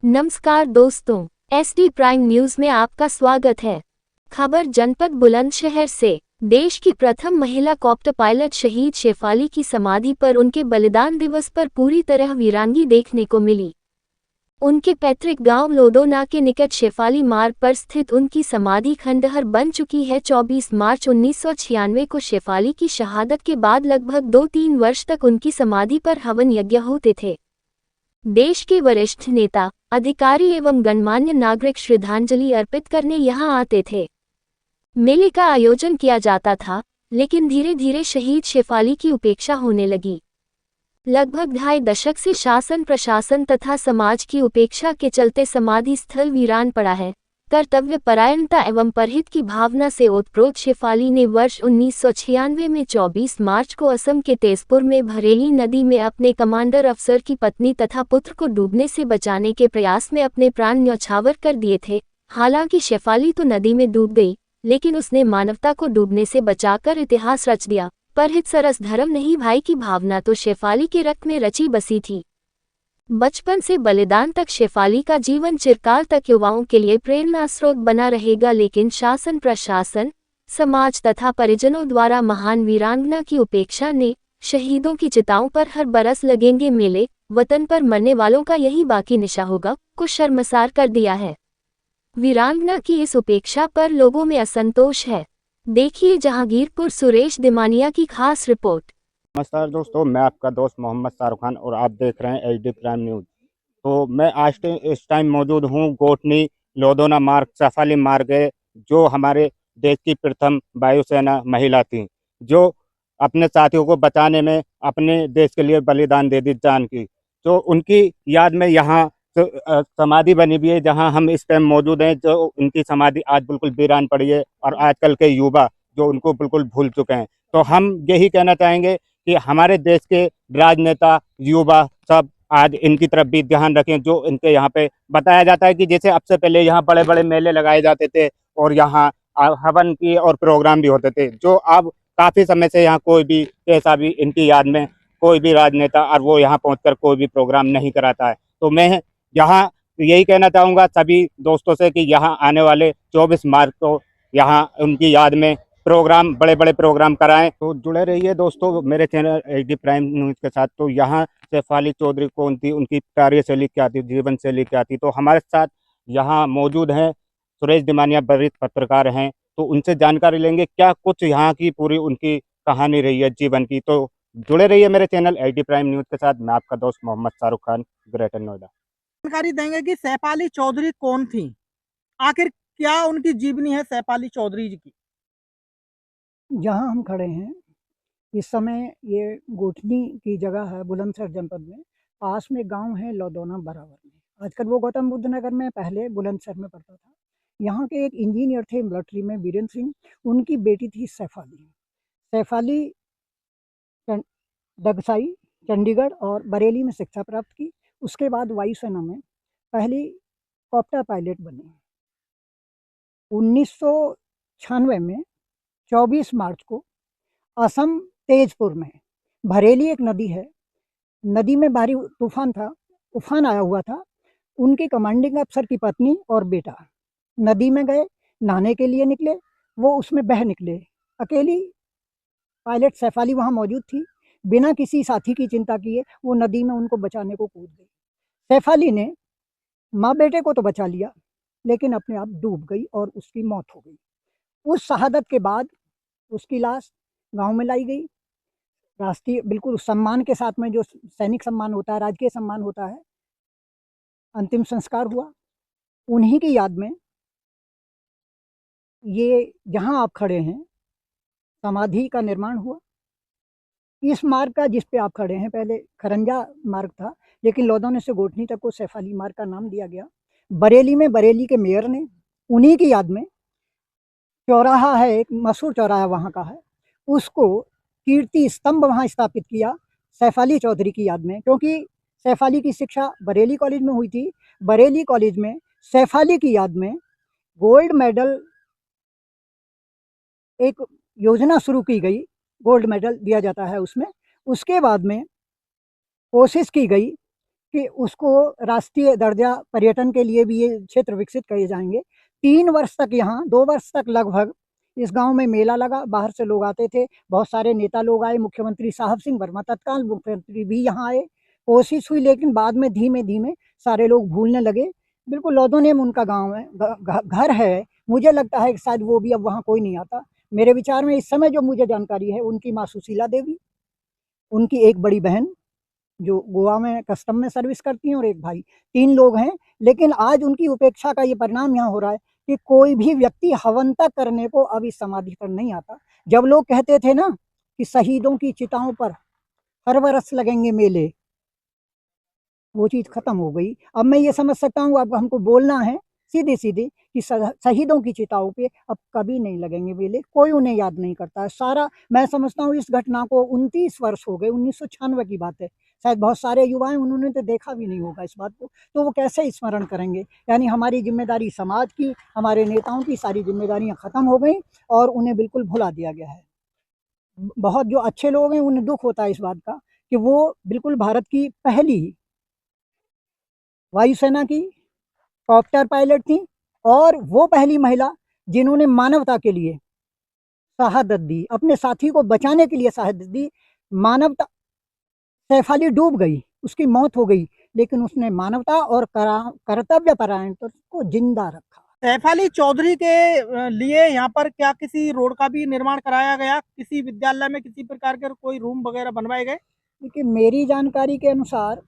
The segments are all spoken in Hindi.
नमस्कार दोस्तों, एसडी प्राइम न्यूज में आपका स्वागत है। खबर जनपद बुलंदशहर से। देश की प्रथम महिला कॉप्टर पायलट शहीद शेफाली की समाधि पर उनके बलिदान दिवस पर पूरी तरह वीरांगी देखने को मिली। उनके पैतृक गांव लोदोना के निकट शेफाली मार्ग पर स्थित उनकी समाधि खंडहर बन चुकी है। 24 मार्च 1996 को शेफाली की शहादत के बाद लगभग 2-3 वर्ष तक उनकी समाधि पर हवन यज्ञ होते थे। देश के वरिष्ठ नेता, अधिकारी एवं गणमान्य नागरिक श्रद्धांजलि अर्पित करने यहां आते थे। मेले का आयोजन किया जाता था, लेकिन धीरे धीरे शहीद शेफाली की उपेक्षा होने लगी। लगभग 2.5 दशक से शासन प्रशासन तथा समाज की उपेक्षा के चलते समाधि स्थल वीरान पड़ा है। कर्तव्य परायणता एवं परहित की भावना से ओतप्रोत शेफाली ने वर्ष 1996 में 24 मार्च को असम के तेजपुर में भरेली नदी में अपने कमांडर अफसर की पत्नी तथा पुत्र को डूबने से बचाने के प्रयास में अपने प्राण न्यौछावर कर दिए थे। हालांकि शेफाली तो नदी में डूब गई, लेकिन उसने मानवता को डूबने से बचाकर इतिहास रच दिया। परहित सरस धर्म नहीं भाई की भावना तो शेफाली के रक्त में रची बसी थी। बचपन से बलिदान तक शेफाली का जीवन चिरकाल तक युवाओं के लिए प्रेरणा स्रोत बना रहेगा। लेकिन शासन प्रशासन, समाज तथा परिजनों द्वारा महान वीरांगना की उपेक्षा ने शहीदों की चिताओं पर हर बरस लगेंगे मेले, वतन पर मरने वालों का यही बाकी निशा होगा, को शर्मसार कर दिया है। वीरांगना की इस उपेक्षा पर लोगों में असंतोष है। देखिए जहांगीरपुर सुरेश दिमानिया की खास रिपोर्ट। नमस्कार दोस्तों, मैं आपका दोस्त मोहम्मद शाहरुख खान और आप देख रहे हैं एचडी प्राइम न्यूज। तो मैं आज इस टाइम मौजूद हूं गोटनी लोदोना मार्ग शेफाली मार्ग है, जो हमारे देश की प्रथम वायुसेना महिला थी, जो अपने साथियों को बचाने में अपने देश के लिए बलिदान दे दी जान की। तो उनकी याद में यहाँ समाधि बनी हुई है, जहाँ हम इस टाइम मौजूद हैं। जो उनकी समाधि आज बिल्कुल वीरान पड़ी है और आजकल के युवा जो उनको बिल्कुल भूल चुके हैं। तो हम यही कहना चाहेंगे कि हमारे देश के राजनेता, युवा सब आज इनकी तरफ भी ध्यान रखें। जो इनके यहाँ पे बताया जाता है कि जैसे अब से पहले यहाँ बड़े बड़े मेले लगाए जाते थे और यहाँ हवन की और प्रोग्राम भी होते थे, जो अब काफी समय से यहाँ कोई भी ऐसा भी इनकी याद में कोई भी राजनेता और वो यहाँ पहुंचकर कोई भी प्रोग्राम नहीं कराता है। तो मैं यहाँ यही कहना चाहूँगा सभी दोस्तों से कि यहाँ आने वाले 24 मार्च को यहाँ उनकी याद में प्रोग्राम, बड़े बड़े प्रोग्राम कराएं। तो जुड़े रहिए दोस्तों मेरे चैनल एचडी प्राइम न्यूज के साथ। तो यहाँ शेफाली चौधरी कौन थी, उनकी कार्यशैली क्या थी, जीवन शैली क्या थी, तो हमारे साथ यहाँ मौजूद हैं सुरेश दिमानिया, वरिष्ठ पत्रकार हैं। तो उनसे जानकारी लेंगे क्या कुछ यहाँ की पूरी उनकी कहानी रही है जीवन की। तो जुड़े रहिए मेरे चैनल एचडी प्राइम न्यूज के साथ। मैं आपका दोस्त मोहम्मद शाहरुख खान, ग्रेटर नोएडा। जानकारी देंगे कि शेफाली चौधरी कौन थी, आखिर क्या उनकी जीवनी है शेफाली चौधरी जी की। जहाँ हम खड़े हैं इस समय ये गोठनी की जगह है बुलंदशहर जनपद में। पास में गांव है लौदौना बराबर में। आजकल वो गौतम बुद्ध नगर में, पहले बुलंदशहर में पड़ता था। यहाँ के एक इंजीनियर थे मिलिट्री में, वीरेंद्र सिंह। उनकी बेटी थी शेफाली। शेफाली दगसाई, चंडीगढ़ और बरेली में शिक्षा प्राप्त की। उसके बाद वायुसेना में पहली कॉप्टर पायलट बनी। 1996 में 24 मार्च को असम तेजपुर में भरेली एक नदी है, नदी में भारी तूफान आया हुआ था। उनके कमांडिंग अफसर की पत्नी और बेटा नदी में गए, नहाने के लिए निकले, वो उसमें बह निकले। अकेली पायलट शेफाली वहाँ मौजूद थी। बिना किसी साथी की चिंता किए वो नदी में उनको बचाने को कूद गई। शेफाली ने माँ बेटे को तो बचा लिया, लेकिन अपने आप डूब गई और उसकी मौत हो गई। उस शहादत के बाद उसकी लाश गांव में लाई गई। राष्ट्रीय बिल्कुल सम्मान के साथ में, जो सैनिक सम्मान होता है, राजकीय सम्मान होता है, अंतिम संस्कार हुआ। उन्हीं की याद में ये जहां आप खड़े हैं समाधि का निर्माण हुआ। इस मार्ग का, जिस पे आप खड़े हैं, पहले खरंजा मार्ग था, लेकिन लौदौने से गोठनी तक को शेफाली मार्ग का नाम दिया गया। बरेली में बरेली के मेयर ने उन्हीं की याद में चौराहा है, एक मशहूर चौराहा वहाँ का है, उसको कीर्ति स्तंभ वहाँ स्थापित किया शेफाली चौधरी की याद में। क्योंकि शेफाली की शिक्षा बरेली कॉलेज में हुई थी। बरेली कॉलेज में शेफाली की याद में गोल्ड मेडल, एक योजना शुरू की गई, गोल्ड मेडल दिया जाता है उसमें। उसके बाद में कोशिश की गई कि उसको राष्ट्रीय दर्जा पर्यटन के लिए भी ये क्षेत्र विकसित किए जाएंगे। 3 वर्ष तक यहाँ 2 वर्ष तक लगभग इस गांव में मेला लगा, बाहर से लोग आते थे, बहुत सारे नेता लोग आए, मुख्यमंत्री साहब सिंह वर्मा तत्काल मुख्यमंत्री भी यहाँ आए। कोशिश हुई लेकिन बाद में धीमे धीमे सारे लोग भूलने लगे। बिल्कुल लौदोने में उनका गाँव है, घर है। मुझे लगता है कि शायद वो भी अब वहाँ कोई नहीं आता। मेरे विचार में इस समय जो मुझे जानकारी है, उनकी माँ सुशीला देवी, उनकी एक बड़ी बहन जो गोवा में कस्टम में सर्विस करती हैं और एक भाई, 3 लोग हैं। लेकिन आज उनकी उपेक्षा का ये परिणाम यहाँ हो रहा है कि कोई भी व्यक्ति हवन तक करने को अब इस समाधि पर नहीं आता। जब लोग कहते थे ना कि शहीदों की चिताओं पर हर बरस लगेंगे मेले, वो चीज़ खत्म हो गई। अब मैं ये समझ सकता हूँ अब हमको बोलना है सीधे सीधे कि शहीदों की चिताओं पे अब कभी नहीं लगेंगे मेले, कोई उन्हें याद नहीं करता है। सारा मैं समझता हूँ इस घटना को 29 वर्ष हो गए, 1996 की बात है। शायद बहुत सारे युवा हैं, उन्होंने तो देखा भी नहीं होगा इस बात को, तो वो कैसे स्मरण करेंगे। यानी हमारी जिम्मेदारी समाज की, हमारे नेताओं की सारी जिम्मेदारियाँ ख़त्म हो गई और उन्हें बिल्कुल भुला दिया गया है। बहुत जो अच्छे लोग हैं उन्हें दुख होता है इस बात का कि वो बिल्कुल भारत की पहली वायुसेना की कॉप्टर पायलट थी और वो पहली महिला जिन्होंने मानवता के लिए शहादत दी, अपने साथी को बचाने के लिए शहादत दी। मानवता, सैफ अली डूब गई, उसकी मौत हो गई, लेकिन उसने मानवता और कर्तव्य परायणता को जिंदा रखा। सैफ अली चौधरी के लिए यहाँ पर क्या किसी रोड का भी निर्माण कराया गया? किसी विद्यालय में किसी प्रकार के कोई रूम वगैरह बनवाए गए? देखिए, मेरी जानकारी के अनुसार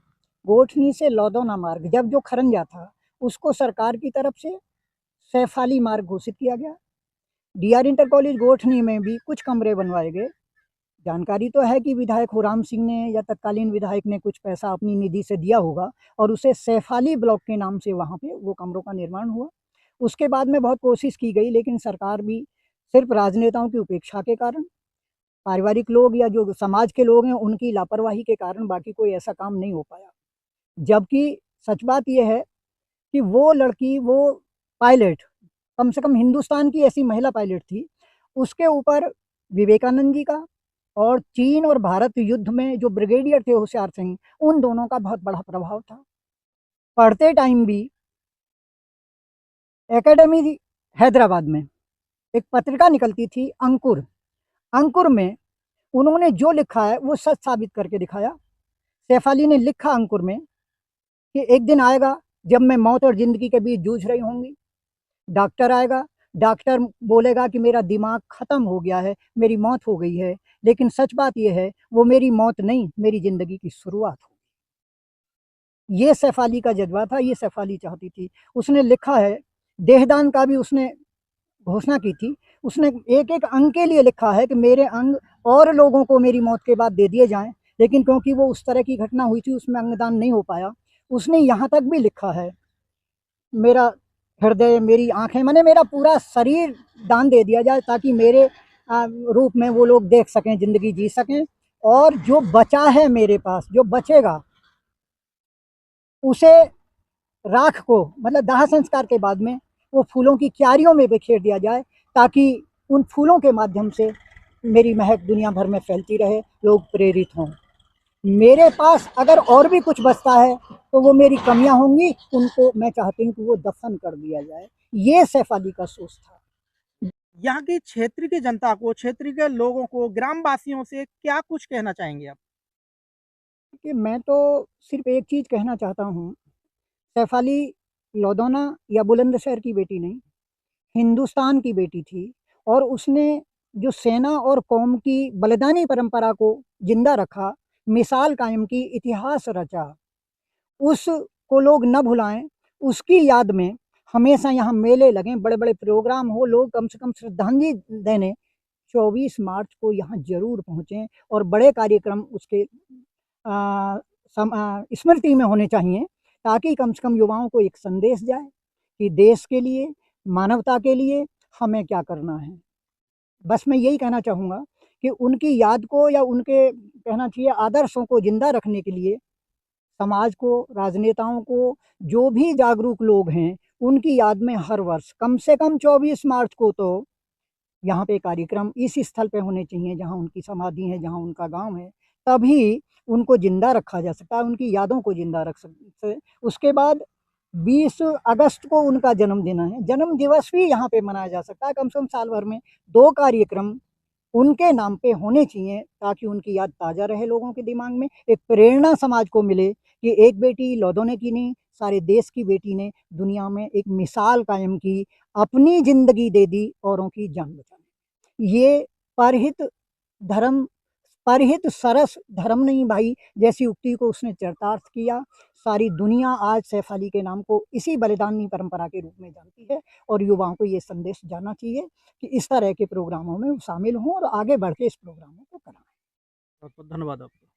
गोठनी से लौदौना मार्ग जब जो खरंजा था, उसको सरकार की तरफ से सैफ अली मार्ग घोषित किया गया। डीआर इंटर कॉलेज गोठनी में भी कुछ कमरे बनवाए गए। जानकारी तो है कि विधायक हुराम सिंह ने या तत्कालीन विधायक ने कुछ पैसा अपनी निधि से दिया होगा और उसे सैफ अली ब्लॉक के नाम से वहाँ पे वो कमरों का निर्माण हुआ। उसके बाद में बहुत कोशिश की गई, लेकिन सरकार भी सिर्फ राजनेताओं की उपेक्षा के कारण, पारिवारिक लोग या जो समाज के लोग हैं उनकी लापरवाही के कारण बाकी कोई ऐसा काम नहीं हो पाया। जबकि सच बात यह है कि वो लड़की, वो पायलट, कम से कम हिंदुस्तान की ऐसी महिला पायलट थी, उसके ऊपर विवेकानंद जी का और चीन और भारत युद्ध में जो ब्रिगेडियर थे होशियार सिंह, उन दोनों का बहुत बड़ा प्रभाव था। पढ़ते टाइम भी एकेडमी हैदराबाद में एक पत्रिका निकलती थी अंकुर। अंकुर में उन्होंने जो लिखा है वो सच साबित करके दिखाया। सैफ अली ने लिखा अंकुर में कि एक दिन आएगा जब मैं मौत और ज़िंदगी के बीच जूझ रही होंगी। डॉक्टर आएगा, डॉक्टर बोलेगा कि मेरा दिमाग ख़त्म हो गया है, मेरी मौत हो गई है। लेकिन सच बात यह है, वो मेरी मौत नहीं, मेरी ज़िंदगी की शुरुआत होगी। ये सैफ अली का जज्बा था, ये सैफ अली चाहती थी। उसने लिखा है, देहदान का भी उसने घोषणा की थी। उसने एक एक अंग के लिए लिखा है कि मेरे अंग और लोगों को मेरी मौत के बाद दे दिए जाएं, लेकिन क्योंकि वो उस तरह की घटना हुई थी उसमें अंगदान नहीं हो पाया। उसने यहाँ तक भी लिखा है, मेरा हृदय, मेरी आंखें, माने मेरा पूरा शरीर दान दे दिया जाए ताकि मेरे रूप में वो लोग देख सकें, ज़िंदगी जी सकें। और जो बचा है मेरे पास, जो बचेगा, उसे राख को, मतलब दाह संस्कार के बाद में वो फूलों की क्यारियों में बिखेर दिया जाए ताकि उन फूलों के माध्यम से मेरी महक दुनिया भर में फैलती रहे, लोग प्रेरित हों। मेरे पास अगर और भी कुछ बचता है तो वो मेरी कमियां होंगी, उनको मैं चाहती हूँ कि वो दफन कर दिया जाए। ये सैफ अली का सोच था। यहाँ की क्षेत्र की जनता को, क्षेत्र के लोगों को, ग्रामवासियों से क्या कुछ कहना चाहेंगे आप? कि मैं तो सिर्फ एक चीज़ कहना चाहता हूँ, सैफ अली लौदौना या बुलंदशहर की बेटी नहीं, हिंदुस्तान की बेटी थी और उसने जो सेना और कौम की बलिदानी परंपरा को जिंदा रखा, मिसाल कायम की, इतिहास रचा। उसको लोग न भुलाएं। उसकी याद में हमेशा यहाँ मेले लगें, बड़े बड़े प्रोग्राम हो, लोग कम से कम श्रद्धांजलि देने 24 मार्च को यहाँ जरूर पहुँचें और बड़े कार्यक्रम उसके स्मृति में होने चाहिए ताकि कम से कम युवाओं को एक संदेश जाए कि देश के लिए, मानवता के लिए हमें क्या करना है। बस मैं यही कहना चाहूँगा कि उनकी याद को, या उनके कहना चाहिए आदर्शों को जिंदा रखने के लिए समाज को, राजनेताओं को, जो भी जागरूक लोग हैं, उनकी याद में हर वर्ष कम से कम 24 मार्च को तो यहाँ पे कार्यक्रम इस स्थल पे होने चाहिए जहाँ उनकी समाधि है, जहाँ उनका गांव है। तभी उनको जिंदा रखा जा सकता है, उनकी यादों को जिंदा रख सकते हैं। उसके बाद 20 अगस्त को उनका जन्मदिन है, जन्म दिवस भी यहाँ पे मनाया जा सकता है। कम से कम साल भर में 2 कार्यक्रम उनके नाम पे होने चाहिए, ताकि उनकी याद ताज़ा रहे लोगों के दिमाग में, एक प्रेरणा समाज को मिले कि एक बेटी लौदोने की नहीं, सारे देश की बेटी ने दुनिया में एक मिसाल कायम की, अपनी ज़िंदगी दे दी औरों की जान बचाने। ये परहित धर्म, परहित सरस धर्म नहीं भाई जैसी उक्ति को उसने चरितार्थ किया। सारी दुनिया आज सैफ अली के नाम को इसी बलिदानी परंपरा के रूप में जानती है, और युवाओं को ये संदेश जाना चाहिए कि इस तरह के प्रोग्रामों में वो शामिल हों और आगे बढ़ के इस प्रोग्रामों को कराएं। बहुत बहुत धन्यवाद आपका।